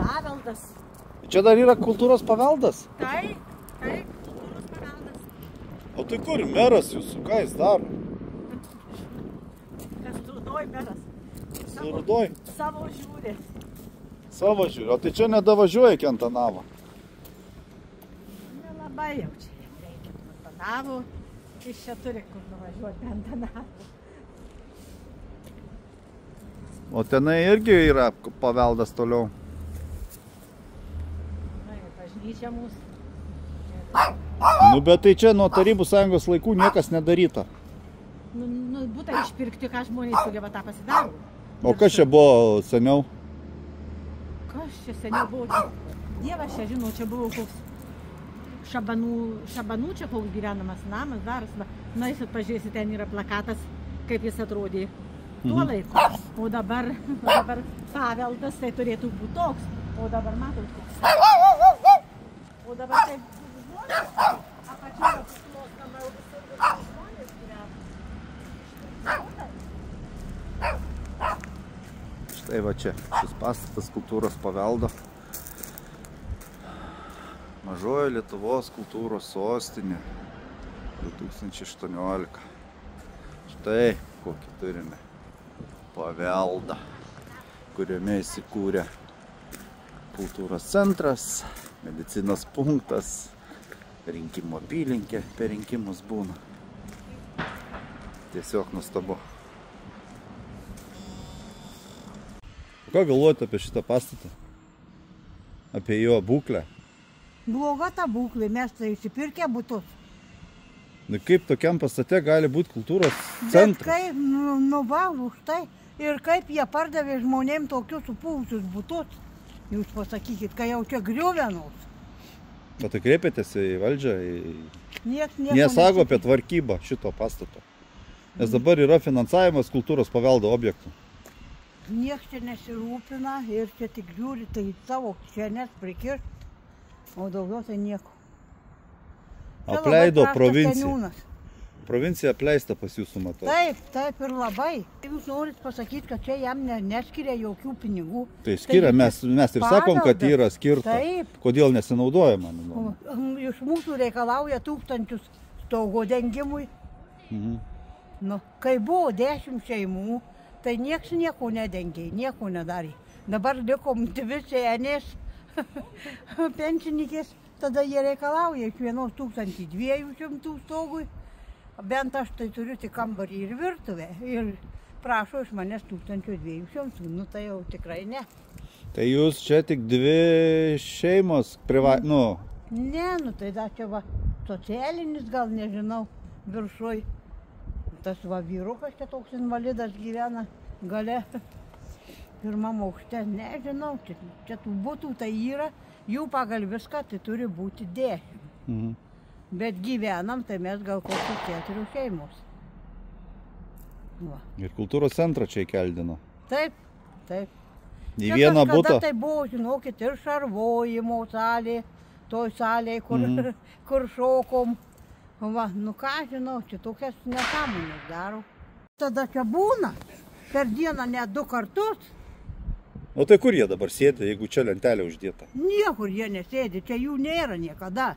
paveldas. Čia dar yra kultūros paveldas? Taip, kultūros paveldas. O tai kur meras jūsų, ką jis daro? Kas Rudoj meras. Su Rudoj? Savo žiūrė. Savo žiūrė, o tai čia nedavažiuoja iki Antanavo? Nelabai jau čia reikia Antanavo. Jis čia turi kur nuvažiuoti Antanavo. O tenai irgi yra paveldas toliau. Na, ir bažnyčia mūsų. Nu, bet tai čia nuo Tarybų Sąjungos laikų niekas nedaryta. Nu, būtų išpirkti, ką žmonės sugeba tą pasidaro. O kas čia buvo seniau? Kas čia seniau buvo? Dievas čia, žinau, čia buvo koks šabanų čia koks gyvenamas namas, daras. Na, jūs atpažiūrėsite, ten yra plakatas, kaip jis atrodė tuo laiku. O dabar paveldas tai turėtų būti toks. O dabar matot koks. O dabar taip žmonės, apačioje suklostama jau visur žmonės gyvena. Štai va čia, šis pastatas kultūros paveldo. Mažoji Lietuvos kultūros sostinė 2018. Štai kokį turime paveldą, kuriame įsikūrė kultūros centras, medicinos punktas, rinkimų apylinkė per rinkimus būna. Tiesiog nuostabu. Ką galvojate apie šitą pastatą? Apie jo būklę? Bloga ta būklė, mes tai įsipirkę butus. Na kaip tokiam pastate gali būti kultūros centras? Bet kaip, nu va, už tai. Ir kaip jie pardavė žmonėm tokius supūvusius butus. Jūs pasakykit, kai jau čia griuvenos. O tai kreipėtės į valdžią? Nesako apie tvarkybą šito pastato. Nes dabar yra finansavimas kultūros paveldo objektų. Niekas čia nesirūpina ir čia tik žiūri, tai savo kišenes prikirst, o daugiau tai nieko. Apleido provinciją. Provincija apleista pas jūsų, matau. Taip ir labai. Jūs norit pasakyti, kad čia jam neskiria jokių pinigų. Tai skiria, mes ir sakom, kad yra skirta. Taip. Kodėl nesinaudoja, man? Iš mūsų reikalauja 1000 stogo dengimui. Nu, kai buvo 10 šeimų, tai nieks nieko nedengė, nieko nedarė. Dabar likom 2 senės pensininkės, tada jie reikalauja iš vienos 1200 stogui. Bent aš tai turiu tik kambarį ir virtuvę ir prašo iš manęs 1200, nu tai jau tikrai ne. Tai jūs čia tik 2 šeimos nu... Ne, nu tai dar čia va socialinis gal nežinau viršuj. Tas va vyrukas čia toks invalidas gyvena gale. Pirmam aukšte, nežinau, čia tų butų tai yra, jų pagal viską tai turi būti 10. Bet gyvenam, tai mes gal kokius 4 šeimos. Va. Ir kultūros centrą čia įkeldino. Taip. Į vieną butą. Tai buvo, žinokit, ir šarvojimo salė, toj salėje, kur šokom. Va, nu ką žinau, čia tokias nesąmonės daro. Tada čia būna, per dieną net 2 kartus. O tai kur jie dabar sėdi, jeigu čia lentelė uždėta? Niekur jie nesėdi, čia jų nėra niekada.